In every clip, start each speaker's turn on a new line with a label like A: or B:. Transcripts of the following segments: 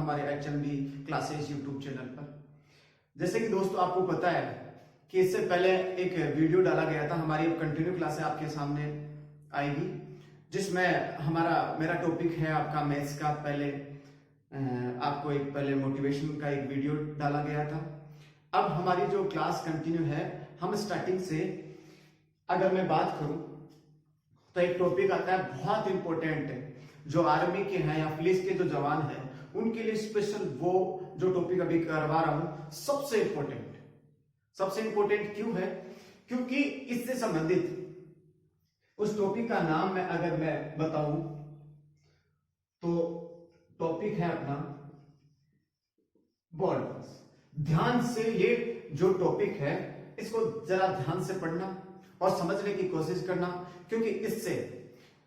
A: हमारे HMB classes YouTube channel पर। जैसे कि दोस्तों आपको पता है कि इससे पहले एक वीडियो डाला गया था, हमारी अब कंटिन्यू क्लासें आपके सामने आएगी, जिसमें मेरा टॉपिक है आपका मैथ्स का। पहले आपको एक पहले मोटिवेशन का एक वीडियो डाला गया था। अब हमारी जो क्लास कंटिन्यू है, हम स्टार्टिंग से अगर मैं बात करूं तो एक टॉपिक आता है बहुत इंपॉर्टेंट है, जो आर्मी के हैं या पुलिस के जो जवान हैं उनके लिए स्पेशल। वो जो टॉपिक अभी करवा रहा हूं सबसे इंपॉर्टेंट क्यों है? क्योंकि इससे संबंधित उस टॉपिक का नाम अगर मैं बताऊं तो टॉपिक है अपना बोर्ड मास। ध्यान से ये जो टॉपिक है इसको जरा ध्यान से पढ़ना और समझने की कोशिश करना, क्योंकि इससे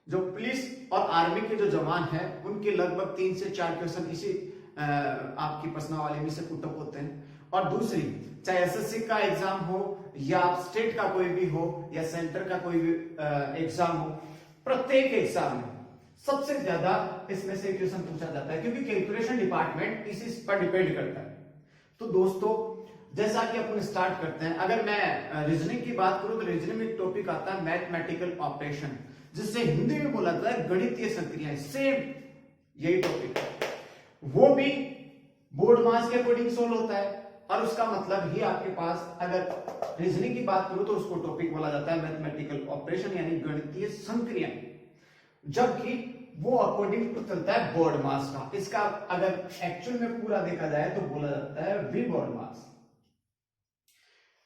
A: जो पुलिस और आर्मी के जो जवान हैं उनके लगभग 3 से 4 क्वेश्चन इसी आपकी प्रश्नावली में से पुटअप होते हैं। और दूसरी, चाहे एसएससी का एग्जाम हो या स्टेट का कोई भी हो या सेंटर का कोई भी एग्जाम हो, प्रत्येक एग्जाम में सबसे ज्यादा इसमें से क्वेश्चन पूछा जाता है, क्योंकि कैलकुलेशन डिपार्टमेंट इसी पर डिपेंड करता है। तो दोस्तों जैसा कि अपन स्टार्ट करते हैं, अगर मैं रीजनिंग की बात करूं तो रीजनिंग में टॉपिक आता है मैथमेटिकल ऑपरेशन, जिससे हिंदी में बोला जाता है गणितीय संक्रियाएं। सेम यही टॉपिक है, वो भी बोर्ड मास के अकॉर्डिंग सोल्व होता है। और उसका मतलब ही आपके पास, अगर रीजनिंग की बात करूं तो उसको टॉपिक बोला जाता है मैथमेटिकल ऑपरेशन, यानी गणितीय संक्रियाएं, जबकि वो अकॉर्डिंग टू चलता है बोर्ड मास का। इसका अगर एक्चुअल में पूरा देखा जाए तो बोला जाता है वी बोर्ड मास।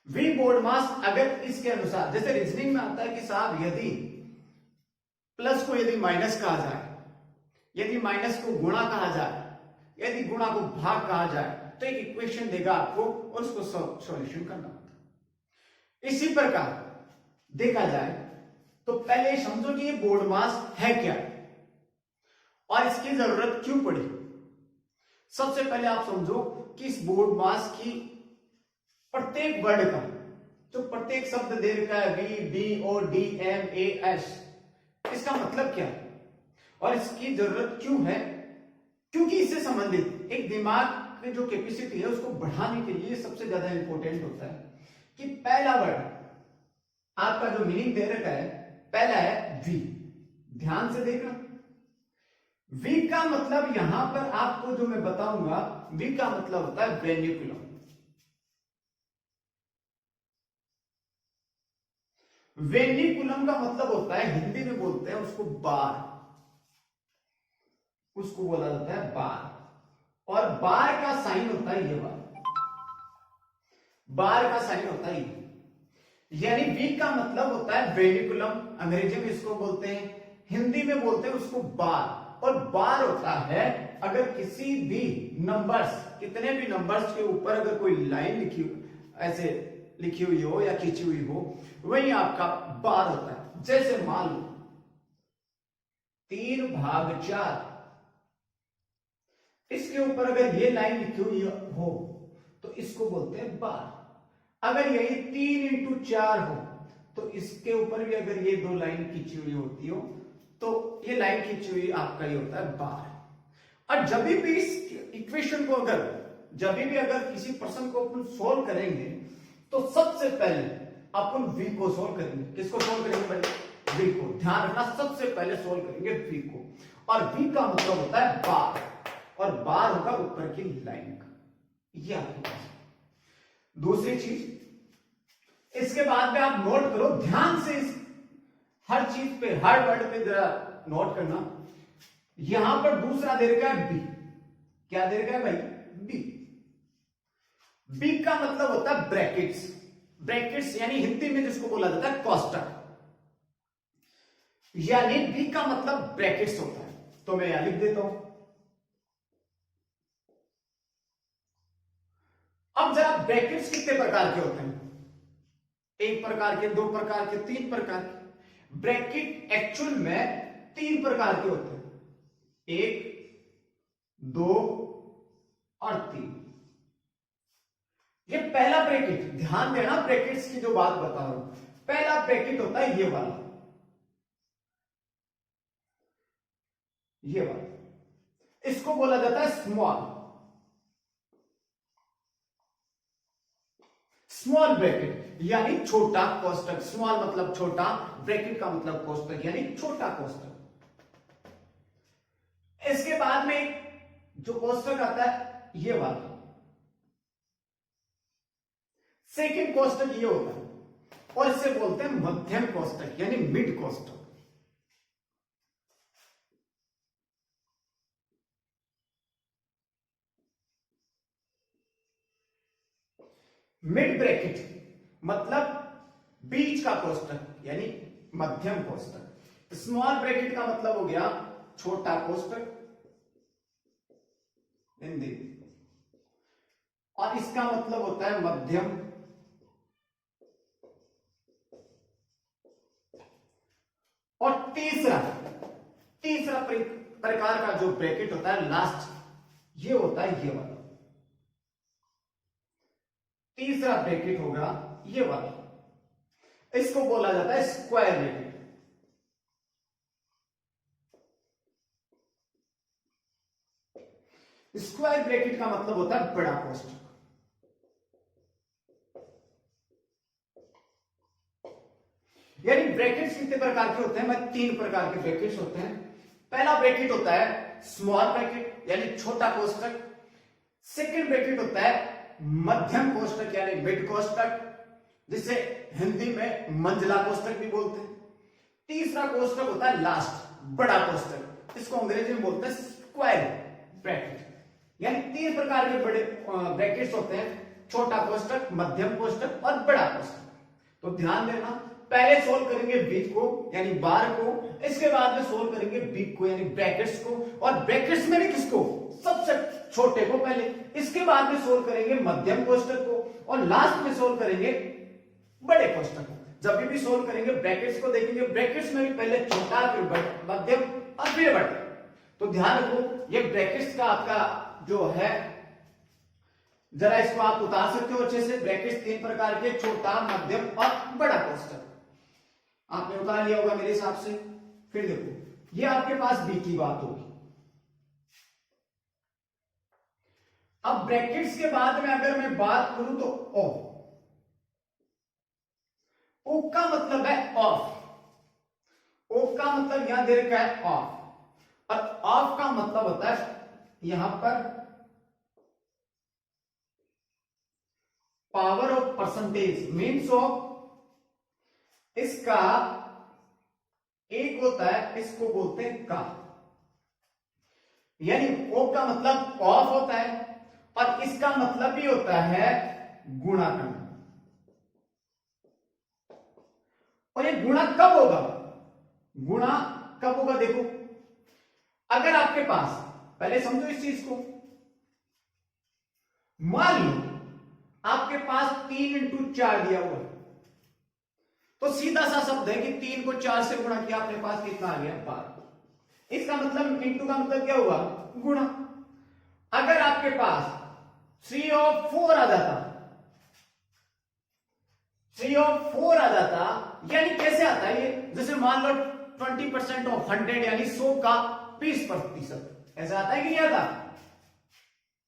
A: वी बोर्ड मास अगर इसके अनुसार, जैसे रीजनिंग में आता है कि साहब यदि प्लस को यदि माइनस कहा जाए, यदि माइनस को गुणा कहा जाए, यदि गुणा को भाग कहा जाए, तो एक इक्वेशन देगा आपको और उसको सॉल्यूशन करना होता है। इसी प्रकार देखा जाए तो पहले समझो कि ये बोर्ड मास है क्या और इसकी जरूरत क्यों पड़ी। सबसे पहले आप समझो कि इस बोर्ड मास की प्रत्येक वर्ड का, जो प्रत्येक शब्द दे रखा है V, D, O, D, M, A, S, इसका मतलब क्या है और इसकी जरूरत क्यों है? क्योंकि इससे संबंधित एक दिमाग की जो कैपेसिटी है उसको बढ़ाने के लिए सबसे ज्यादा इंपॉर्टेंट होता है कि पहला वर्ड आपका जो मीनिंग दे रखा है, पहला है वी। ध्यान से देखना, वी का मतलब यहां पर आपको जो मैं बताऊंगा, वी का मतलब होता है वेन्युकुलम। वेन्युकुलम का मतलब होता है, हिंदी में बोलते हैं उसको बार, उसको बोला जाता है बार। और बार का साइन होता है ये वाला, बार का साइन होता है ये, यानी वी का मतलब होता है वेन्युकुलम। अंग्रेजी में इसको बोलते हैं, हिंदी में बोलते हैं उसको बार। और बार होता है अगर किसी भी नंबर्स, कितने भी नंबर्स के ऊपर अगर कोई लाइन ऐसे लिखी हुई हो या खींची हुई हो, वही आपका बार होता है। जैसे मान लो 3/4, इसके ऊपर अगर ये लाइन लिखी हुई हो तो इसको बोलते हैं बार। अगर यही 3x4 हो तो इसके ऊपर भी अगर ये 2 लाइन खींची हुई होती हो तो ये लाइन खींची हुई आपका ये होता है बार। और जब भी इस इक्वेशन को अगर किसी प्रश्न को अपन सोल्व करेंगे तो सबसे पहले अपन वी को सोल्व करेंगे। किसको सोल्व करेंगे भाई? वी को। ध्यान रखना, सबसे पहले सोल्व करेंगे वी को। और वी का मतलब होता है बार, और बार होगा ऊपर की लाइन का। ये आपके पास। दूसरी चीज, इसके बाद में आप नोट करो ध्यान से, इस हर चीज पे, हर वर्ड पे जरा नोट करना। यहां पर दूसरा दे रखा है बी। क्या दे रखा है भाई? बी। बी का मतलब होता है ब्रैकेट्स। ब्रैकेट्स यानी हिंदी में जिसको बोला जाता है कोष्टक, यानी बी का मतलब ब्रैकेट्स होता है। तो मैं यहां लिख देता हूं। अब जरा ब्रैकेट्स कितने प्रकार के होते हैं? 1 प्रकार के, 2 प्रकार के, 3 प्रकार के। ब्रैकेट एक्चुअल में 3 प्रकार के होते हैं, 1, 2 और 3। ये पहला ब्रैकेट, ध्यान देना ब्रैकेट्स की जो बात बता रहा हूं, पहला ब्रैकेट होता है ये वाला, ये वाला, इसको बोला जाता है स्मॉल। स्मॉल ब्रैकेट यानी छोटा कोष्टक, स्मॉल मतलब छोटा, ब्रैकेट का मतलब कोष्टक यानी छोटा कोष्टक। इसके बाद में जो कोष्टक आता है ये वाला, सेकंड कोष्टक ये होता है और इसे बोलते हैं मध्यम कोष्टक यानी मिड कोष्टक। मिड ब्रैकेट मतलब बीच का कोष्टक यानी मध्यम कोष्टक। स्मॉल ब्रैकेट का मतलब हो गया छोटा कोष्टक हिंदी, और इसका मतलब होता है मध्यम, और तीसरा प्रकार का जो ब्रैकेट होता है लास्ट, ये होता है ये वाला। तीसरा ब्रैकेट होगा ये वाला, इसको बोला जाता है स्क्वायर ब्रैकेट। स्क्वायर ब्रैकेट का मतलब होता है बड़ा कोष्टक। यानी ब्रैकेट्स कितने प्रकार के होते हैं? मैं 3 प्रकार के ब्रैकेट्स होते हैं। पहला ब्रैकेट होता है स्मॉल ब्रैकेट यानी छोटा कोष्टक। सेकंड ब्रैकेट होता है मध्यम कोष्टक यानी मिड कोष्टक, जिसे हिंदी में मंझला कोष्टक भी बोलते हैं। तीसरा कोष्टक होता है लास्ट, बड़ा कोष्टक, इसको अंग्रेजी में बोलते हैं स्क्वायर ब्रैकेट। यानी 3 प्रकार के बड़े ब्रैकेट्स होते हैं, छोटा कोष्टक, मध्यम कोष्टक और बड़ा कोष्टक। तो ध्यान देना, पहले सोल्व करेंगे वीक को यानी बार को, इसके बाद में सोल्व करेंगे बिग को यानी ब्रैकेट्स को, और ब्रैकेट्स में भी किसको? सबसे छोटे को पहले, इसके बाद में सोल्व करेंगे मध्यम कोष्टक को, और लास्ट में सोल्व करेंगे बड़े कोष्टक को। जब भी सोल्व करेंगे ब्रैकेट्स को देखेंगे, ब्रैकेट्स में भी पहले छोटा, फिर मध्यम और फिर बड़ा। तो ध्यान रखो, ये ब्रैकेट्स का आपका जो है, जरा इसको आप उतार सकते हो अच्छे से। ब्रैकेट्स 3 प्रकार के, छोटा, मध्यम और बड़ा कोष्टक। आपने उतार लिया होगा मेरे हिसाब से। फिर देखो, ये आपके पास बी की बात होगी। अब ब्रैकेट्स के बाद में अगर मैं बात करूं तो ओ का मतलब है ऑफ। ओ का मतलब यहां दे रखा है ऑफ, और ऑफ का मतलब होता है यहां पर power of percentage, means of. इसका एक होता है, इसको बोलते हैं का, यानी ओ का मतलब ऑफ होता है, और इसका मतलब भी होता है गुणा करना। और ये गुणा कब होगा? गुणा कब होगा? देखो, अगर आपके पास, पहले समझो इस चीज को, मान लो आपके पास 3 × 4 दिया हुआ, तो सीधा सा शब्द है कि 3 को 4 से गुणा किया, अपने पास कितना आ गया? 12। इसका मतलब इंटू का मतलब क्या हुआ? गुणा। अगर आपके पास 3 और 4 आ जाता, 3 और 4 आ जाता, यानी कैसे आता है ये? जैसे मान लो 20% ऑफ 100 यानी 100 का 20%, ऐसा आता है कि नहीं आता?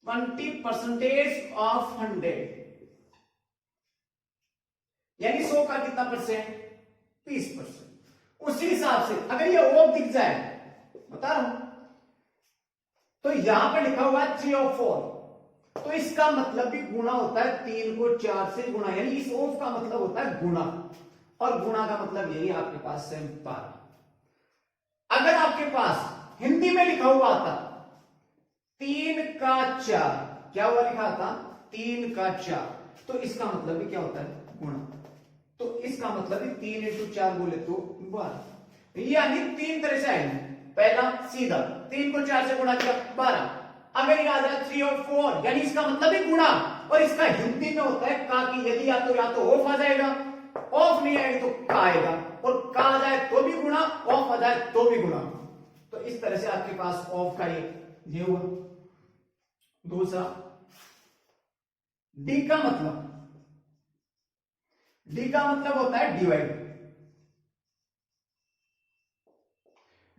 A: 20% ऑफ 100 यानी 100 का कितना परसेंट? 20%। उसी हिसाब से अगर ये ऑफ दिख जाए, बता रहा हूं, तो यहां पे लिखा हुआ है 3 और 4, तो इसका मतलब भी गुणा होता है। 3 को 4 से गुणा, यानी इस ऑफ का मतलब होता है गुणा, और गुणा का मतलब यही आपके पास है 12। अगर आपके पास हिंदी में लिखा हुआ आता 3 का 4, क्या हुआ लिखा था? 3 का 4, तो इसका मतलब भी क्या होता है? गुणा। तो इसका मतलब भी 3 × 4 बोले तो 12, यानी 3 तरह से आएंगे। पहला सीधा 3 को 4 से गुणा किया 12। अगर ये आ जाए 3 और 4, यानी इसका मतलब ही गुणा, और इसका हिंदी में होता है का, कि यदि या तो ऑफ आ जाएगा, ऑफ नहीं आएगा तो का आएगा, और का आ जाए तो भी गुणा, ऑफ आ जाए तो भी गुणा। तो इस तरह से आपके पास ऑफ का ये हुआ। दूसरा डी का मतलब, डी का मतलब होता है डिवाइड।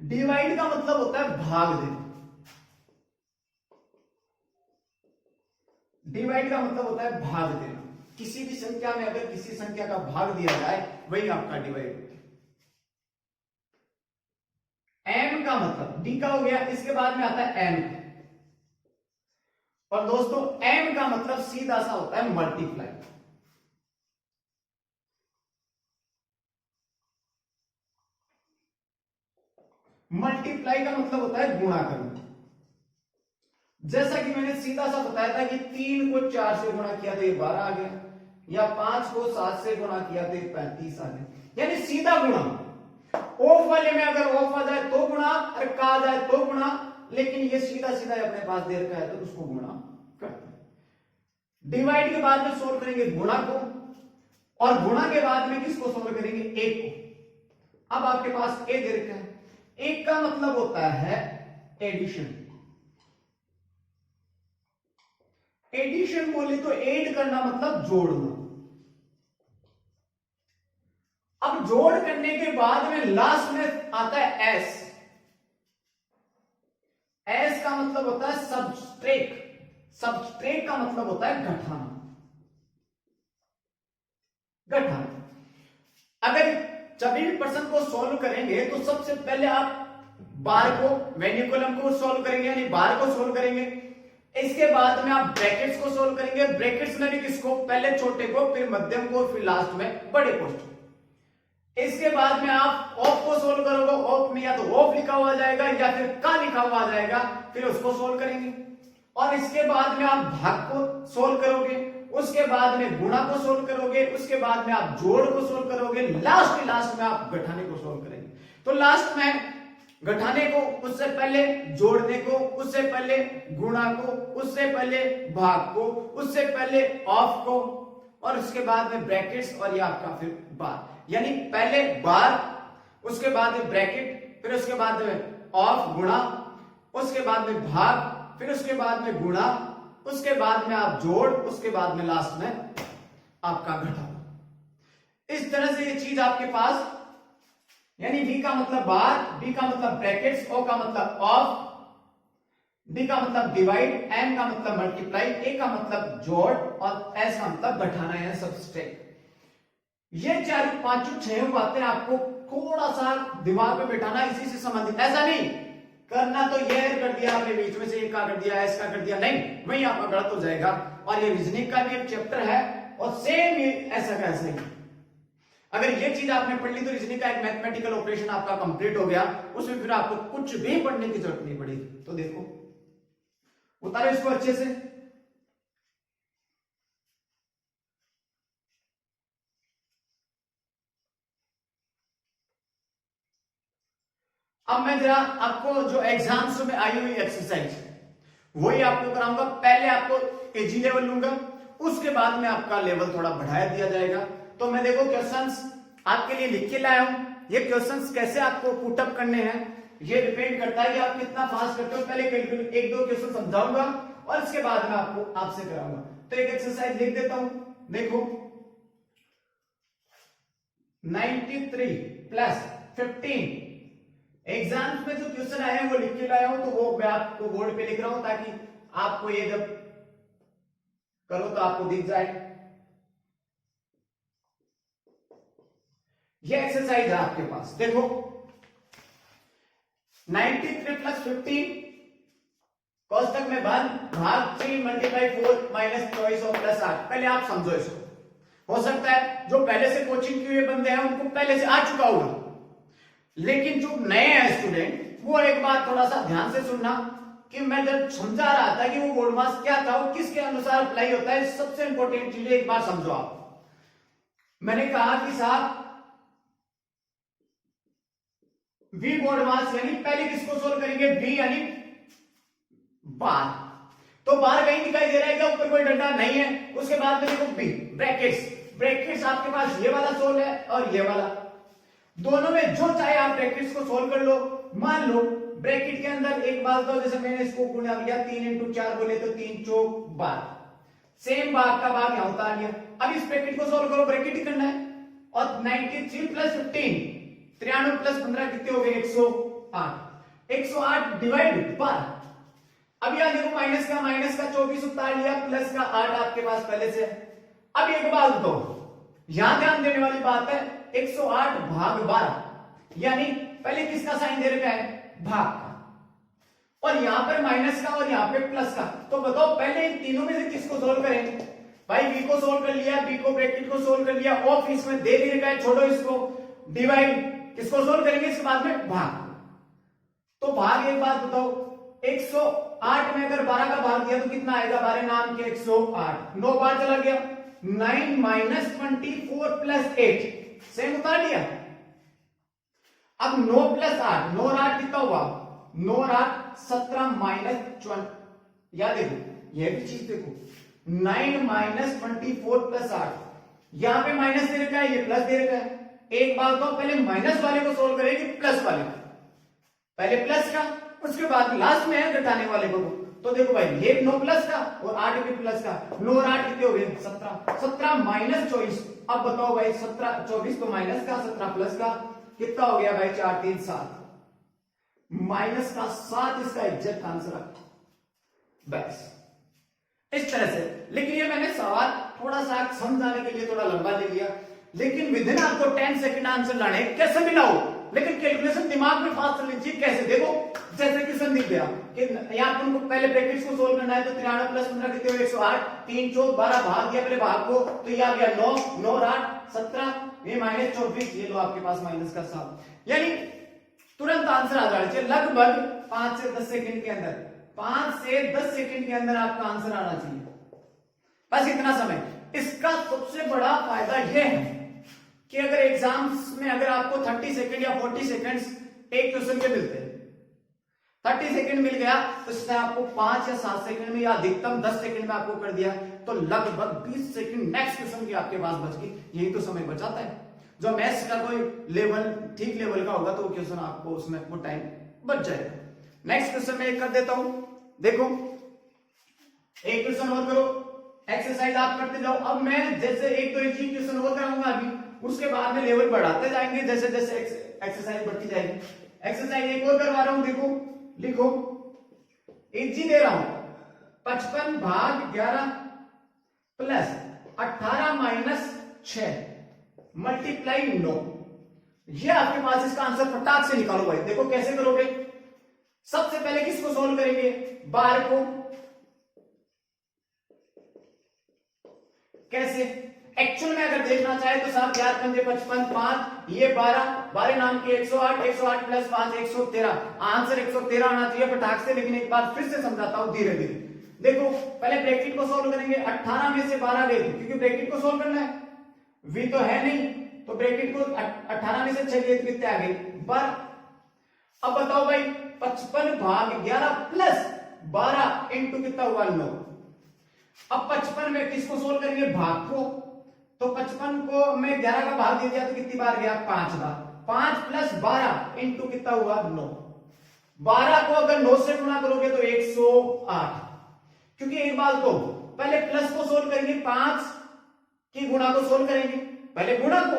A: डिवाइड का मतलब होता है भाग देना। डिवाइड का मतलब होता है भाग देना। किसी भी संख्या में अगर किसी संख्या का भाग दिया जाए वही आपका डिवाइड होता है। m का मतलब d का हो गया, इसके बाद में आता है m। और दोस्तों m का मतलब सीधा सा होता है मल्टीप्लाई। मल्टीप्लाई का मतलब होता है गुणा करना। जैसा कि मैंने सीधा सा बताया था कि 3 को 4 से गुणा किया तो ये 12 आ गया, या 5 को 7 से गुणा किया तो ये 35 आ गया, यानी सीधा गुणा। ऑफ वाले में अगर ऑफ आ जाए तो गुणा, और का आ जाए तो गुणा, लेकिन ये सीधा सीधा अपने पास दे रखा है तो उसको गुणा करते हैं। डिवाइड के बाद में सोल्व करेंगे गुणा को, और गुणा के बाद में किसको सोल्व करेंगे, एक को। अब आपके पास ए दे रखा है, एक का मतलब होता है एडिशन। एडिशन बोले तो ऐड करना मतलब जोड़ना। अब जोड़ करने के बाद में लास्ट में आता है एस। एस का मतलब होता है सबट्रैक्ट। सबट्रैक्ट का मतलब होता है घटाना। घटाना। अगर जब भी प्रश्न को सॉल्व करेंगे तो सबसे पहले आप बार को, वेन्यूकुलम को सॉल्व करेंगे, यानी बार को सॉल्व करेंगे। इसके बाद में आप ब्रैकेट्स को सॉल्व करेंगे। ब्रैकेट्स में भी किसको, पहले छोटे को, फिर मध्यम को, फिर लास्ट में बड़े को। इसके बाद में आप ऑफ को सोल्व करोगे। ऑफ में या तो ऑफ लिखा हुआ जाएगा या फिर का लिखा हुआ जाएगा, फिर उसको सोल्व करेंगे। और इसके बाद में आप भाग को सोल्व करोगे, उसके बाद में गुणा को सोल्व करोगे, उसके बाद में आप जोड़ को सोल्व करोगे, लास्ट में आप घटाने को सोल्व करेंगे। तो लास्ट में घटाने को, उससे पहले जोड़ने को, उससे पहले गुणा को, उससे पहले भाग को, उससे पहले ऑफ को, और उसके बाद में ब्रैकेट्स, और ये आपका फिर बार। यानी पहले बार, उसके बाद में ब्रैकेट, फिर उसके बाद में ऑफ गुणा, उसके बाद में भाग, फिर उसके बाद में गुणा, उसके बाद में आप जोड़, उसके बाद में लास्ट में आपका घटाना। इस तरह से ये चीज आपके पास, यानी V का मतलब बार, B का मतलब ब्रैकेट्स, O का मतलब ऑफ, D का मतलब डिवाइड, M का मतलब मल्टीप्लाई, A का मतलब जोड़, और S का मतलब घटाना है, सबट्रैक्ट। ये चार पांचों छह बातें आपको थोड़ा सा दिमाग में बैठाना, इसी से संबंधित। ऐसा नहीं करना तो ये कर दिया आपने, बीच में से एक का कर दिया, एस का कर दिया, नहीं, वही आपका गलत हो जाएगा। और ये रीजनिंग का भी एक चैप्टर है, और सेम ये ऐसा का ऐसा ही। अगर ये चीज आपने पढ़ ली तो रीजनिंग का एक मैथमेटिकल ऑपरेशन आपका कंप्लीट हो गया। उसमें फिर आपको कुछ भी पढ़ने की जरूरत नहीं पड़ेगी। तो देखो, उतारो इसको अच्छे से। अब मैं जरा आपको जो एग्जाम्स में आई हुई एक्सरसाइज वही आपको कराऊंगा। पहले आपको एजी लेवल लूंगा, उसके बाद में आपका लेवल थोड़ा बढ़ाया दिया जाएगा। तो मैं देखो क्वेश्चंस आपके लिए लिख के लाया हूं। ये क्वेश्चंस कैसे आपको पुटअप करने हैं ये डिपेंड करता है कि आप कितना फास्ट करते हो। पहले एक दो क्वेश्चन समझाऊंगा और इसके बाद में आपको आपसे कराऊंगा। तो एक एक्सरसाइज लिख देता हूं, देखो 93 प्लस 15। एग्जाम्स में जो क्वेश्चन आए हैं वो लिख के लाया हूं, तो वो मैं आपको बोर्ड पे लिख रहा हूं ताकि आपको ये जब करो तो आपको दिख जाए। ये एक्सरसाइज है आपके पास, देखो 93 प्लस 15 कोष्टक में बंद भाग 3 मल्टीप्लाई 4 माइनस 24 और प्लस 8। पहले आप समझो इसको। हो सकता है जो पहले से कोचिंग किए हुए बंदे हैं उनको पहले से आ चुका होगा, लेकिन जो नए हैं स्टूडेंट वो एक बात थोड़ा सा ध्यान से सुनना कि मैं जब समझा रहा था कि वो बोर्ड मास क्या था, वो किसके अनुसार अप्लाई होता है, सबसे इंपॉर्टेंट चीजें एक बार समझो आप। मैंने कहा कि साहब V बोर्ड मास यानी पहले किसको सोल्व करेंगे, V यानी बार। तो बार कहीं दिखाई दे रहा है क्या, ऊपर कोई डंडा नहीं है। उसके बाद में देखो B ब्रैकेट्स। ब्रैकेट्स आपके पास ये वाला सोल्व है और ये वाला, दोनों में जो चाहे आप ब्रैकेट्स को सोल्व कर लो। मान लो ब्रैकेट के अंदर एक बात तो जैसे मैंने इसको गुणा किया 3 इंटू 4 बोले तो 3 चौक 12, सेम भाग का भाग यहां उतार लिया। अब इस ब्रैकेट को सोल्व करो, ब्रैकेट ही करना है। और 93 प्लस 15 93 प्लस 15 कितने हो गए, 108। 108 डिवाइड 12। अब यहां देखो माइनस का 24 उतार लिया, प्लस का 8 आपके पास पहले से। अब एक बात दो, यहां ध्यान देने वाली बात है 108 भाग 12, यानी पहले किसका साइन दे रखा है, भाग का, और यहां पर माइनस का और यहां पे प्लस का। तो बताओ पहले इन तीनों में से किसको सोल्व करें? भाई बी को सोल्व कर लिया, बी को ब्रैकेट को सोल्व कर लिया, ऑफ इसमें दे भी रखा है, छोड़ो इसको, डिवाइड किसको सोल्व करेंगे इसके बाद में, भाग। तो भाग, एक बात बताओ, 108 में अगर 12 का भाग दिया तो कितना आएगा, 12 नाम के 108, 9 बार चला गया, 9 माइनस 24 प्लस 8, सेम उतार लिया। अब 9 प्लस 8, 9 और 8 कितना हुआ, 9 और 8 17 माइनस 20, याद देखो यह भी चीज देखो, 9 माइनस 24 प्लस 8, यहां पे माइनस दे रखा है, ये प्लस दे रखा है। एक बात तो पहले माइनस वाले को सोल्व करेंगे प्लस वाले का, पहले प्लस का, उसके बाद लास्ट में है घटाने वाले को। तो देखो भाई ये 9 प्लस का और 8 भी प्लस का, 9 और 8 कितने हो गए, 17, 17 माइनस 24। अब बताओ भाई 17, 24 तो माइनस का, 17 प्लस का, कितना हो गया भाई, 4 3 7, माइनस का 7 इसका एग्जैक्ट आंसर है। बस इस तरह से। लेकिन ये मैंने सवाल थोड़ा सा समझाने के लिए थोड़ा लंबा ले लिया, लेकिन विद इन आपको 10 सेकंड आंसर लाने, कैसे भी लाओ, लेकिन कैलकुलेशन दिमाग में फास्ट चलनी चाहिए। कैसे, देखो जैसे क्वेश्चन दिख गया कि यहाँ तुमको पहले ब्रैकेट्स को सोल्व करना है, तो 93 प्लस 15 कितने हुए, 108, 3 4 12 भाग दिया पहले भाग को, तो ये आ गया 9, 9 और 8 17, ये माइनस 24, ये लो आपके पास माइनस का 7, यानी तुरंत आंसर आ जाना चाहिए लगभग 5 से 10 सेकंड के अंदर, 5 से 10 सेकंड के अंदर आपका आंसर आना चाहिए, बस इतना समय। इसका सबसे बड़ा फायदा यह है कि अगर एग्जाम्स में अगर आपको 30 सेकंड या 40 सेकंड्स एक क्वेश्चन के मिलते हैं, 30 सेकंड मिल गया तो इसने आपको 5 या 7 सेकंड में या अधिकतम 10 सेकंड में आपको कर दिया, तो लगभग 20 सेकंड नेक्स्ट क्वेश्चन की आपके पास बच गई, यही तो समय बचाता है। जो मैथ्स का कोई लेवल ठीक लेवल का होगा तो वो क्वेश्चन आपको उसमें वो टाइम बच जाएगा। नेक्स्ट क्वेश्चन में कर देता हूं, देखो एक क्वेश्चन और करो, एक्सरसाइज आप करते जाओ। अब मैं जैसे एक दो एक क्वेश्चन और कराऊंगा अभी, उसके बाद में लेवल बढ़ाते जाएंगे जैसे जैसे एक्सरसाइज बढ़ती जाएगी। एक्सरसाइज एक और करवा रहा हूं, देखो लिखो, इजी दे रहा हूं, 55 भाग 11 प्लस 18 माइनस 6 मल्टीप्लाई 9, ये आपके पास इसका आंसर फटाक से निकालो भाई। देखो कैसे करोगे, सबसे पहले किसको सोल्व करेंगे, 12 को। कैसे, एक्चुअल में अगर देखना चाहे तो साहब 4 पंजे 55, 5 ये 12, 12 नाम के 108, 108 प्लस 5 113, आंसर 113 आना चाहिए फटाक से। लेकिन एक बार फिर से समझाता हूं धीरे धीरे। देखो पहले ब्रैकेट को सोल्व करेंगे, 18 में से 12 गए क्योंकि ब्रैकेट को सोल्व करना है, v तो है नहीं, तो ब्रैकेट को 18 में से 6 गए तो कितने आ गए, 12। अब बताओ भाई 55 भाग 11 प्लस 12 इंटू कितना हुआ, 9। अब 55 में किसको सोल्व करेंगे, भाग को, तो 55 को मैं 11 का भाग दे दिया तो कितनी बार गया, 5 बार, 5 प्लस 12 इंटू कितना हुआ, 9। 12 को अगर 9 से गुणा करोगे तो 108, क्योंकि एक बात तो पहले प्लस को सोल्व करेंगे, 5 की गुणा को सोल्व करेंगे, पहले गुणा को,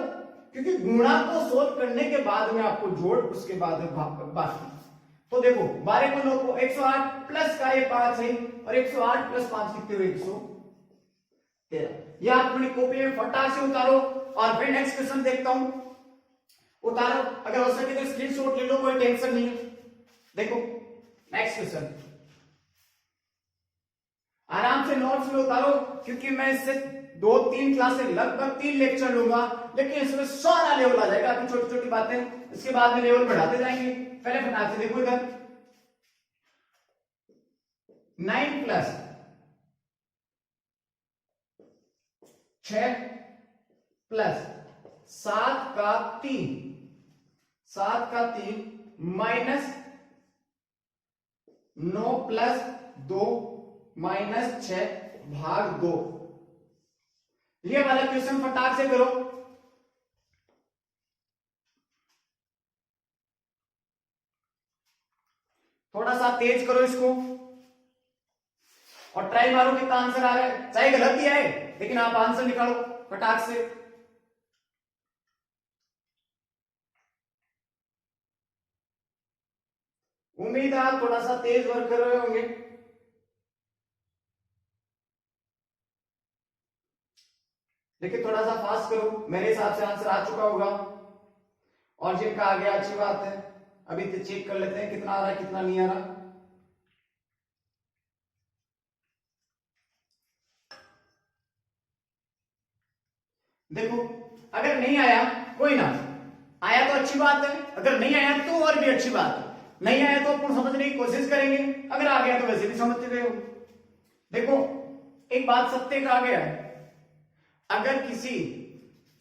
A: क्योंकि गुणा को सोल्व करने के बाद में आपको जोड़, उसके बाद में बाकी। तो देखो 12 को 9 को 108 प्लस का ये 5 है, और 108 प्लस 5 कितने हुए, 113। ये आप अपनी कॉपी में फटाक से उतारो, और फिर नेक्स्ट क्वेश्चन देखता हूं, उतारो, अगर हो सके तो स्क्रीनशॉट ले लो, कोई टेंशन नहीं है। देखो नेक्स्ट क्वेश्चन आराम से नोट्स में उतारो, क्योंकि मैं इससे 2-3 क्लासें लगभग 3 लेक्चर लूंगा, लेकिन इसमें सारा लेवल आ जाएगा, आपकी छोटी छोटी बातें, इसके बाद में लेवल बढ़ाते जाएंगे। पहले फटाक से देखो इधर, 9 प्लस 6 प्लस 7 का 3, 7 का 3 माइनस 9 प्लस 2 माइनस 6 भाग 2। ये वाला क्वेश्चन फटाक से करो। थोड़ा सा तेज करो इसको, और ट्राई मारो कितना आंसर आ रहा है, चाहे गलत ही आए लेकिन आप आंसर निकालो फटाक से। उम्मीद है आप थोड़ा सा तेज वर्क कर रहे होंगे। देखिए थोड़ा सा फास्ट करो, मेरे हिसाब से आंसर आ चुका होगा। और जिनका आ गया अच्छी बात है। अभी तो चेक कर लेते हैं कितना आ रहा है कितना नहीं आ रहा। देखो अगर नहीं आया कोई ना, आया तो अच्छी बात है, अगर नहीं आया तो और भी अच्छी बात है। नहीं आया तो अपन समझने की कोशिश करेंगे, अगर आ गया तो वैसे भी समझते गए हो। देखो एक बात सत्य का आ गया है, अगर किसी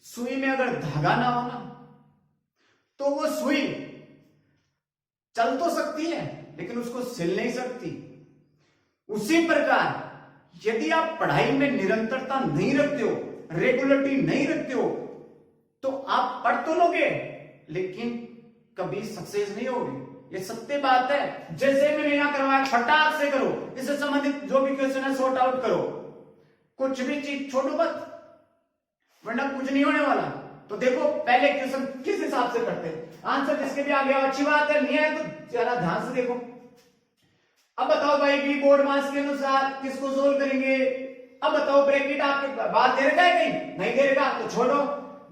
A: सुई में अगर धागा ना हो ना तो वो सुई चल तो सकती है लेकिन उसको सिल नहीं सकती। उसी प्रकार यदि आप पढ़ाई में निरंतरता नहीं रखते हो, रेगुलरिटी नहीं रखते हो, तो आप पढ़ तो लोगे लेकिन कभी सक्सेस नहीं होगे। ये सत्य बात है। जैसे मैंने यहां करवाया फटाक से करो, इससे संबंधित जो भी क्वेश्चन है सॉर्ट आउट करो, कुछ भी चीज छोड़ो मत वरना कुछ नहीं होने वाला। तो देखो पहले क्वेश्चन किस हिसाब से करते हैं, आंसर जिसके भी आ गया अच्छी बात है, नहीं है तो जरा ध्यान से देखो। अब बताओ भाई बी बोर्ड मास के अनुसार किसको सोल्व करेंगे। अब बताओ ब्रैकेट आपके बात दे रखा है कहीं नहीं दे रखा तो छोड़ो,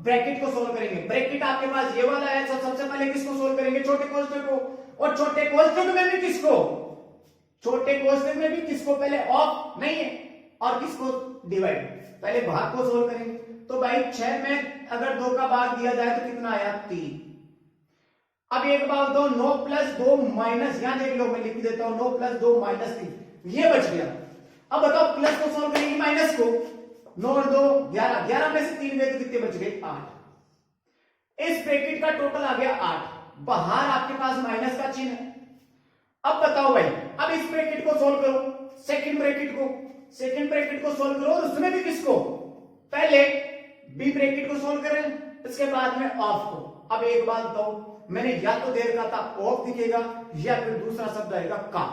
A: ब्रैकेट को सोल्व करेंगे। ब्रैकेट आपके पास ये वाला है, सबसे पहले किसको सोल्व करेंगे, छोटे कोष्ठक को। और छोटे कोष्ठक में भी किसको, छोटे कोष्ठक में भी किसको पहले ऑफ नहीं है और किसको डिवाइड, पहले भाग को सोल्व करेंगे। तो भाई 6 में अगर 2 का भाग दिया जाए तो कितना आया 3। अब एक बात दो, 9 प्लस 2 माइनस, यहां देख लो मैं लिख देता हूं 9 प्लस 2 माइनस 3, ये बच गया। अब बताओ प्लस को सोल्व करेंगे माइनस को, 9 और 2 11, 11 में से 3 गए तो कितने बच गए 8। इस ब्रैकेट का टोटल आ गया 8, बाहर आपके पास माइनस का चिन्ह है। अब बताओ भाई, अब इस ब्रैकेट को सोल्व करो, सेकंड ब्रैकेट को सोल्व करो, और उसमें भी किसको, पहले बी ब्रैकेट को सोल्व करें इसके बाद में ऑफ को। अब एक बात बताओ, मैंने या तो दे रखा था ऑफ दिखेगा या फिर दूसरा शब्द आएगा का,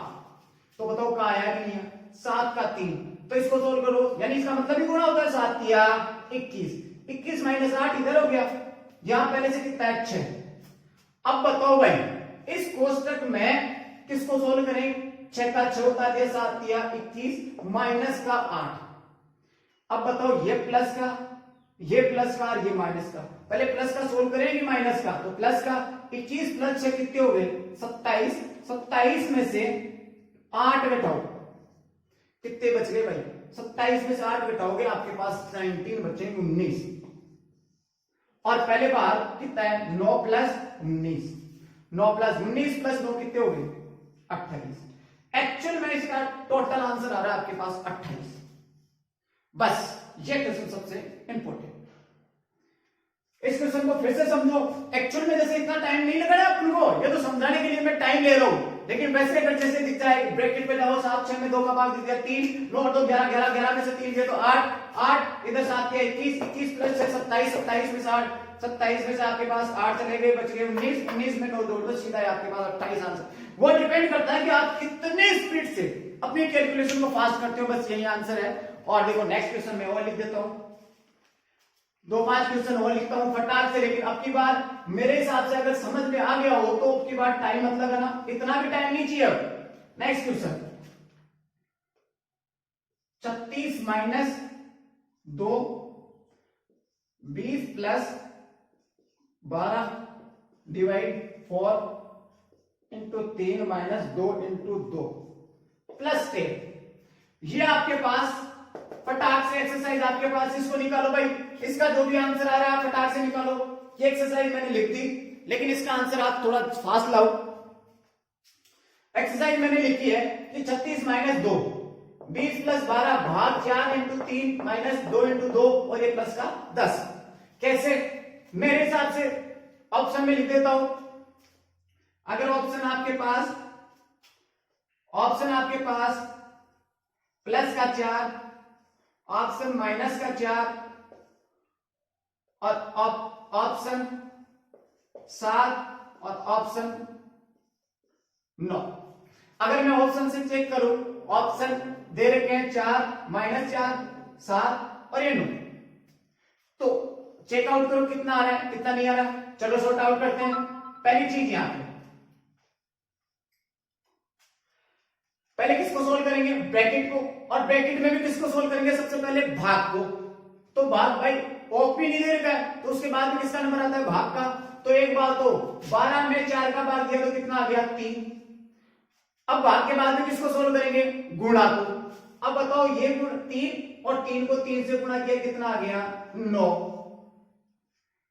A: तो बताओ का आया कि नहीं है, 7 का 3, तो इसको सोल्व करो, यानी इसका मतलब ही गुणा होता है 7 या 21, 21 माइनस 8 इधर हो गया, यहां पहले से कितना है 6। अब बताओ भाई इस कोष्टक में किसको सोल्व करें, 6 का 6 होता है 7 या 21 माइनस का 8। अब बताओ ये प्लस का और ये माइनस का, पहले प्लस का सोल्व करेंगे माइनस का, तो प्लस का 21 प्लस 6 कितने हो गए 27, 27 में से 8 घटाओ कितने बच गए भाई, 27 में से 8 घटाओगे आपके पास 19 बचेंगे 19। और पहले बार कितना है 9 प्लस 19, 9 प्लस 19 प्लस 9 कितने हो गए 28। एक्चुअल में इसका टोटल आंसर आ रहा है आपके पास 28। बस ये क्वेश्चन सबसे इंपॉर्टेंट, इस क्वेश्चन को फिर से समझो। एक्चुअल में जैसे इतना टाइम नहीं लगा अपन को, ये तो समझाने के लिए मैं टाइम ले रहा हूं, लेकिन वैसे अगर जैसे दिख जाए ब्रैकेट पे जाओ, 7 6 में 2 का भाग दिख गया 3, 9 और 2 11, 11 11 में से 3 गए तो 8, 8 इधर 7 के 21, 21 प्लस 6 27, 27 में से 8, 27 में से आपके पास 8 चले गए, बच गए 19, 19 में 9 जोड़ दो सीधा है आपके पास 28 आंसर। वो डिपेंड करता है कि आप कितने स्पीड से अपनी कैलकुलेशन को फास्ट करते हो, बस यही आंसर है। और देखो नेक्स्ट क्वेश्चन में और लिख देता हूं, 2-5 क्वेश्चन और लिखता हूं फटाक से, लेकिन अब की बार मेरे हिसाब से अगर समझ में आ गया हो तो अब की बार टाइम मत लगाना, इतना भी टाइम नहीं चाहिए। अब next question 36 minus 2, 20 plus 12 divide 4 into 3 minus 2 into 2 plus 10। ये आपके पास फटाक से एक्सरसाइज आपके पास, इसको निकालो भाई, इसका जो भी आंसर आ रहा है फटाक से निकालो। ये एक्सरसाइज मैंने लिख दी लेकिन इसका आंसर आप थोड़ा फास्ट लाओ। एक्सरसाइज मैंने लिखी है कि 36 माइनस 2, 20 प्लस 12 भाग 4 इंटू 3 माइनस 2 इंटू 2 और ये प्लस का 10। कैसे, मेरे हिसाब से ऑप्शन में लिख देता हूं। अगर ऑप्शन आपके पास प्लस का 4, ऑप्शन माइनस का 4 और ऑप्शन 7 और ऑप्शन 9। अगर मैं ऑप्शन से चेक करूं, ऑप्शन दे रखे हैं 4 माइनस 4 7 और ये 9, तो चेकआउट करो कितना आ रहा है कितना नहीं आ रहा है। चलो सॉर्ट आउट करते हैं। पहली चीज यहां पे पहले किसको सोल्व करेंगे, ब्रैकेट को, और ब्रैकेट में भी किसको सोल्व करेंगे, सबसे पहले भाग को। तो भाग भाई ओपी नहीं दे रखा है तो उसके बाद में किसका नंबर आता है, भाग का। तो एक बात तो 12 में 4 का भाग दिया तो कितना आ गया, 3। अब भाग के बाद में किसको सोल्व करेंगे, गुणा को। अब बताओ ये 3 और 3 को 3 से गुणा किया कितना आ गया, 9।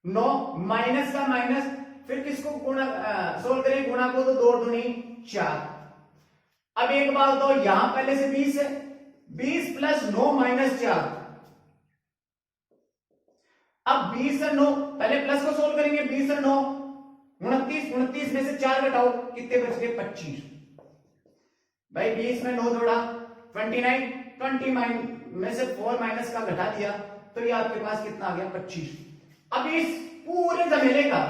A: 9 माइनस का माइनस, फिर किसको गुणा सोल्व करेंगे, गुणा को, तो 2 दूनी 4। अब एक बात बताओ यहां पहले से 20 है, 20 प्लस 9 माइनस 4। अब 20 और 9 पहले प्लस को सोल्व करेंगे, 20 और 9 29, 29 में से 4 घटाओ कितने बच गए, 25। भाई 20 में 9 जोड़ा 29, 20 में से 4 माइनस का घटा दिया तो ये आपके पास कितना आ गया, 25। अब इस पूरे जमेले का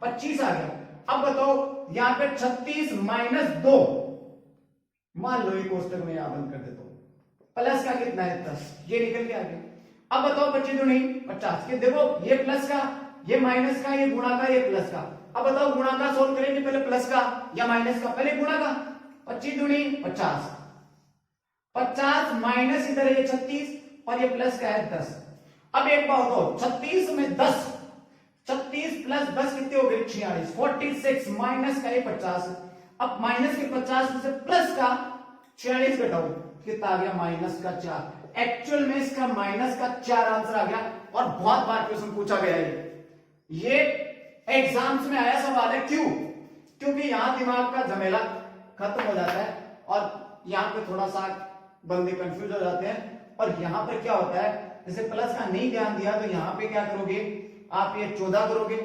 A: 25 आ गया। अब बताओ यहां पे 36 माइनस 2, मान लो ये कोष्टक में यहां बंद कर देता हूं, प्लस का कितना है 10, ये निकल के आ गया। अब बताओ 25 दूनी 50, कि देखो ये प्लस का, ये माइनस का, ये गुणा का, ये प्लस का। अब बताओ गुणा का सोल्व करेंगे पहले प्लस का या माइनस का, पहले गुणा का। 25 दूनी 50, 50 माइनस इधर है ये 36 और ये प्लस का है 10। अब एक बात बताओ 36 में 10, 36 प्लस 10 कितने हो गए, 46, 46 माइनस का ये 50। अब माइनस के 50 में से प्लस का 46 घटाओ कितना आ गया, माइनस का 4। एक्चुअल में इसका माइनस का 4 आंसर आ गया और बहुत बार क्वेश्चन पूछा गया है। ये एग्जाम्स में आया सवाल है, क्यों, क्योंकि यहां दिमाग का झमेला खत्म हो जाता है और यहां पे थोड़ा सा बंदे कंफ्यूज हो जाते हैं। और यहां पर क्या होता है, जैसे प्लस का नहीं ध्यान दिया तो यहां पे क्या करोगे आप, ये 14 करोगे,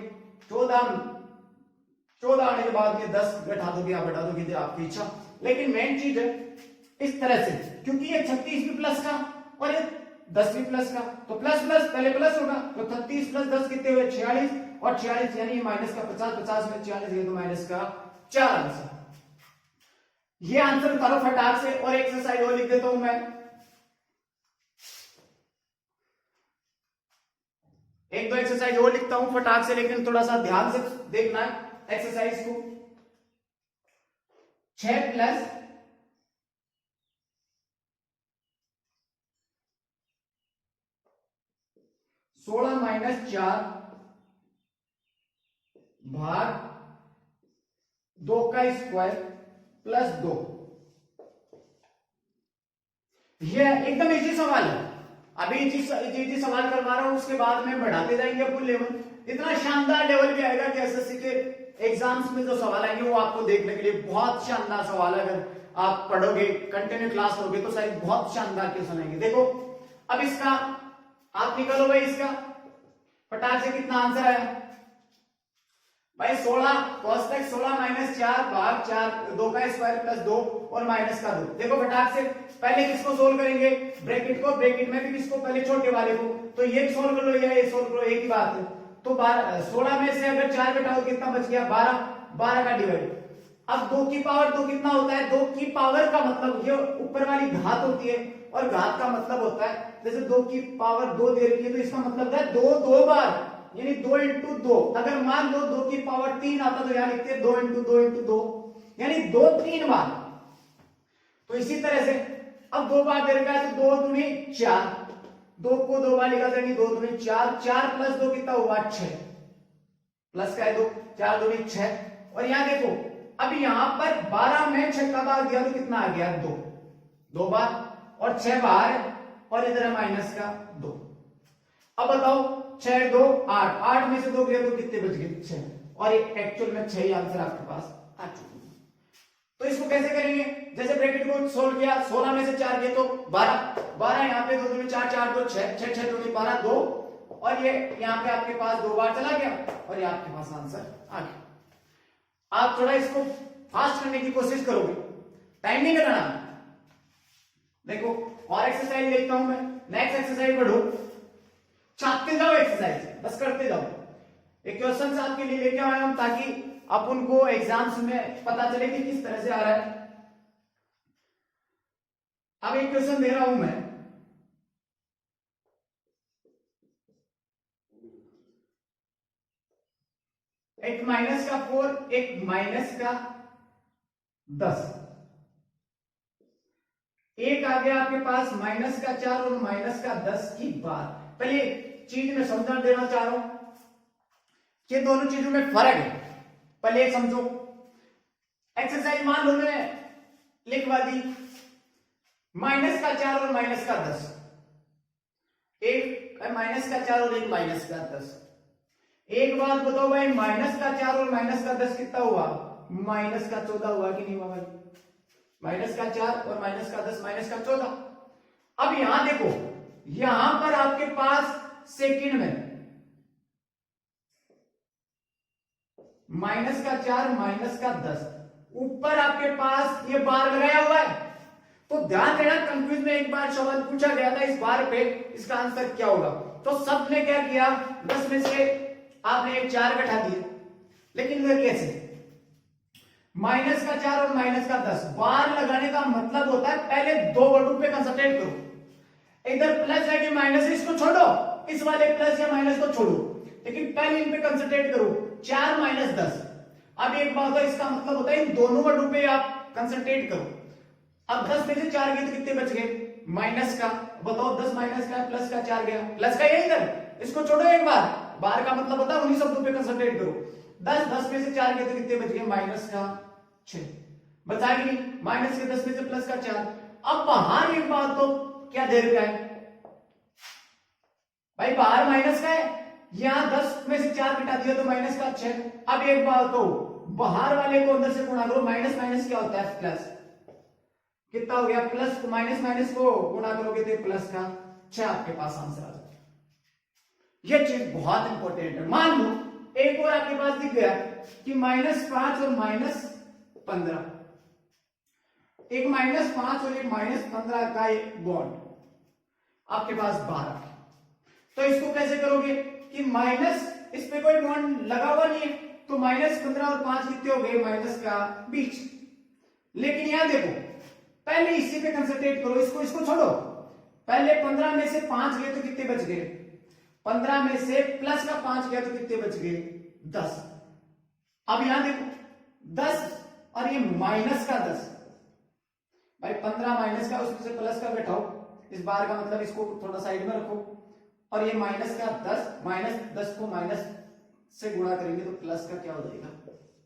A: 14 आने के बाद ये 10 घटा दोगे या बढ़ा दोगे, आपकी इच्छा। लेकिन मेन चीज है इस तरह से, क्योंकि ये 36 भी प्लस का और ये 10 भी प्लस का, तो प्लस प्लस पहले प्लस होगा, तो 36 प्लस 10 कितने हुए, 46, और 46 यानी माइनस का 50, 50 में 46 है तो माइनस का 4 आंसर। ये आंसर उतारो फटाक से, और एक्सरसाइज और लिख देता हूं मैं। एक दो एक्सरसाइज और लिखता हूं फटाक से, लेकिन थोड़ा सा ध्यान से देखना है एक्सरसाइज को। 6 प्लस 16 माइनस 4 भाग 2 का स्क्वायर प्लस 2। यह एकदम इजी सवाल है। अभी इजी सवाल करवा रहा हूं, उसके बाद में बढ़ाते जाएंगे अपन लेवल। इतना शानदार लेवल भी आएगा कि एसएससी के एग्जाम्स में जो सवाल आएंगे वो आपको देखने के लिए बहुत शानदार सवाल है। अगर आप पढ़ोगे, कंटिन्यू क्लास करोगे तो शायद बहुत शानदार क्वेश्चन आएंगे। देखो अब इसका आप निकालो भाई, इसका फटाक से कितना आंसर आया भाई, 16 कोष्टक 16 माइनस 4 भाग 4 2 का स्क्वायर प्लस 2 और माइनस का 2। देखो फटाक से पहले किसको सोल्व करेंगे, ब्रैकेट को, ब्रैकेट में भी किसको, पहले छोटे वाले को, तो ये सोल्व कर लो या ये सोल्व करो, एक ही बात है। तो 16 में से अगर 4 घटाओ कितना बच गया, 12, 12 का डिवाइड। अब 2 की पावर 2 कितना होता है, 2 की पावर का मतलब ये ऊपर वाली घात होती है, और घात का मतलब होता है जैसे 2 की पावर 2 दे रखी है तो इसका मतलब है 2 बार, यानी 2 इंटू 2। अगर मान लो 2 की पावर 3 आता तो यहां लिखते हैं 2 इंटू 2 इंटू 2, यानी 2 3 बार। तो इसी तरह से अब 2 बार दे रखा है तो 2 दूनी 4, 2 को 2 बार लिखा जाएगी, 2 दूनी 4, 4 प्लस 2 कितना हुआ, 6, प्लस का है 2, 4 दूनी 6। और यहां देखो अब यहां पर 12 में 6 का भाग दिया तो कितना आ गया, 2, 2 बार, और 6 बार, और इधर है माइनस का 2। अब बताओ 6 2 8, 8 में से 2 गया तो कितने बच गए, 6, और एक्चुअल में 6 ही आंसर आपके पास आ चुके। तो इसको कैसे करेंगे, जैसे ब्रैकेट को सोल्व किया, 16 में से 4 गए तो 12, 12 यहाँ पे 2 दूनी 4, 4 2 6, 6 6 दूनी 12 2, और ये यहाँ पे आपके पास 2 बार चला गया और ये आपके पास आंसर आ गया। आप थोड़ा इसको फास्ट करने की कोशिश करोगे, टाइम नहीं लगाना। देखो और एक्सरसाइज देखता हूं मैं, नेक्स्ट एक्सरसाइज बढ़ो, छापते जाओ एक्सरसाइज, बस करते जाओ। एक क्वेश्चन आपके लिए लेके आए हम ताकि आप उनको एग्जाम्स में पता चले कि किस तरह से आ रहा है। अब एक क्वेश्चन दे रहा हूं मैं, एक माइनस का 4, एक माइनस का 10, एक आ गया आपके पास माइनस का 4 और माइनस का 10 की बार। पहले चीज में समझा देना चाह रहा हूं, ये दोनों चीजों में फर्क है। पहले एक समझो, एक्सरसाइज मान लो मैंने लिखवा दी -4 और -10, एक -4 और एक -10। एक बात बताओ भाई, -4 और -10 कितना हुआ? -14 हुआ कि नहीं हुआ भाई? -4 और -10 -14। अब यहां देखो, यहां पर आपके पास सेकंड में -4 -10, ऊपर आपके पास ये बार लगाया हुआ है। तो ध्यान देना, कंफ्यूज में एक बार सवाल पूछा गया था इस बार पे, इसका आंसर क्या होगा? तो सबने क्या किया, 10 में से आपने एक 4 घटा दिए, लेकिन वो कैसे? -4 और -10 बार लगाने का मतलब होता है पहले दो वर्डों पे कंसंट्रेट करो। इधर प्लस है कि माइनस है, इसको छोड़ो, इस वाले प्लस या माइनस को छोड़ो, लेकिन पहले इन पे कंसंट्रेट करो। 4 - 10। अब एक बात है, इसका मतलब होता है इन दोनों वर्डों पे आप कंसंट्रेट करो। अब 10 में से 4 गए तो कितने बच गए? माइनस का, बताओ 10 माइनस का, प्लस का 4 गया, प्लस का यही इधर, इसको छोड़ो एक बार। बार का मतलब होता है उन्हीं शब्दों पे कंसंट्रेट करो। 10 में से 4 गए तो कितने बच गए? माइनस का 6 बचा कि नहीं? माइनस के 10 में से प्लस का 4। अब बाहर एक बात तो क्या दे रखा है भाई, बाहर माइनस का है, यहां 10 में से 4 घटा दिया तो माइनस का 6। अब एक बात तो बाहर वाले को अंदर से गुणा करो, माइनस माइनस क्या होता है? प्लस। कितना हो गया? प्लस को माइनस माइनस को गुणा करोगे तो प्लस का 6 आपके पास आंसर आ जाएगा। यह चीज बहुत इंपॉर्टेंट है। मान लो एक और आपके पास दिख गया कि -5 और -15, एक -5 और एक -15 का एक बॉन्ड आपके पास 12। तो इसको कैसे करोगे कि माइनस, इस पे कोई बॉन्ड लगा हुआ नहीं है, तो -15 और 5 कितने हो गए? माइनस का 20। लेकिन यहां देखो, पहले इसी पे कंसंट्रेट करो, इसको छोड़ो। पहले 15 में से 5 गए तो कितने बच गए? 15 में से प्लस का 5 गया तो कितने बच गए? 10। अब यहां देखो 10 और ये माइनस का 10, भाई 15 माइनस का, उसमें से प्लस का घटाओ, इस बार का मतलब इसको थोड़ा साइड में रखो, और ये माइनस का 10, -10 को माइनस से गुणा करेंगे तो प्लस का क्या हो जाएगा?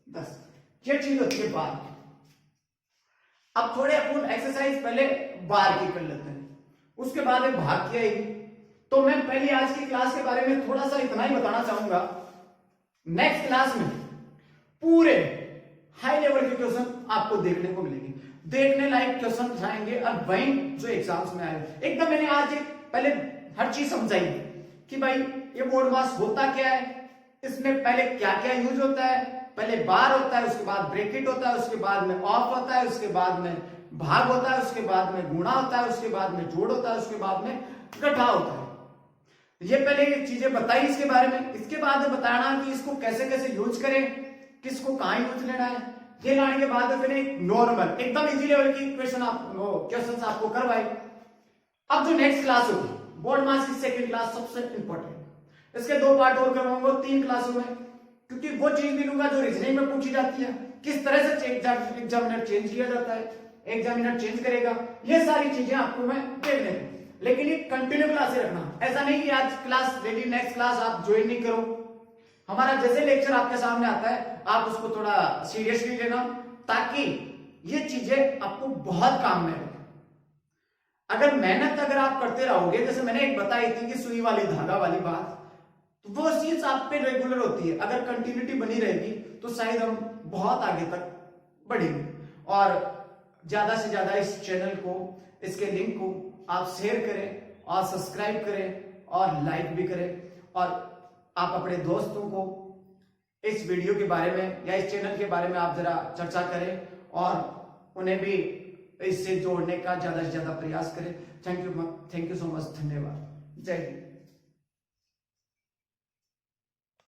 A: 10। ये चीज होती है बार की। अब थोड़े अपन एक्सरसाइज पहले बार की कर लेते हैं, उसके बाद एक भाग की आएगी। तो मैं पहले आज की क्लास के बारे में थोड़ा सा इतना ही बताना चाहूंगा। नेक्स्ट क्लास में पूरे हाई लेवल के क्वेश्चन आपको देखने को मिलेंगे, देखने लायक क्वेश्चन आएंगे, और वही जो एग्जाम्स में आए एकदम। मैंने आज पहले हर चीज समझाई कि भाई ये बोर्ड मास होता क्या है, इसमें पहले क्या क्या यूज होता है। पहले बार होता है, उसके बाद ब्रैकेट होता है, उसके बाद में ऑफ होता है, उसके बाद में भाग होता है, उसके बाद में गुणा होता है, उसके बाद में जोड़ होता है, उसके बाद में घटा होता है। ये पहले ये चीजें बताई इसके बारे में। इसके बाद बताना कि इसको कैसे कैसे यूज करें, किसको कहां यूज लेना है। ये लाने के बाद फिर एक नॉर्मल एकदम इजी लेवल की क्वेश्चन आपको करवाए। अब जो नेक्स्ट क्लास होगी बोर्ड मास की सेकंड क्लास, सबसे इंपॉर्टेंट, इसके 2 पार्ट और करवाऊंगा 3 क्लासों में, क्योंकि वो चीज भी लूंगा जो रीजनिंग में पूछी जाती है, किस तरह से एग्जामिनर चेंज किया जाता है, एग्जामिनर चेंज करेगा, ये सारी चीजें आपको मैं देखने दूं। लेकिन ये कंटिन्यू क्लास रखना, ऐसा नहीं कि आज क्लास रेडी नेक्स्ट क्लास आप ज्वाइन नहीं करो। हमारा जैसे लेक्चर आपके सामने आता है आप उसको थोड़ा सीरियसली लेना, ताकि ये चीजें आपको बहुत काम में आए। अगर मेहनत अगर आप करते रहोगे, जैसे मैंने एक बताई थी कि सुई वाली धागा वाली बात, तो वो चीज आप पे रेगुलर होती है। अगर कंटिन्यूटी बनी रहेगी तो शायद हम बहुत आगे तक बढ़ेंगे। और ज्यादा से ज्यादा इस चैनल को, इसके लिंक को आप शेयर करें और सब्सक्राइब करें और लाइक भी करें, और आप अपने दोस्तों को इस वीडियो के बारे में या इस चैनल के बारे में आप जरा चर्चा करें और उन्हें भी इससे जोड़ने का ज्यादा से ज्यादा प्रयास करें। थैंक यू सो मच, धन्यवाद, जय हिंद।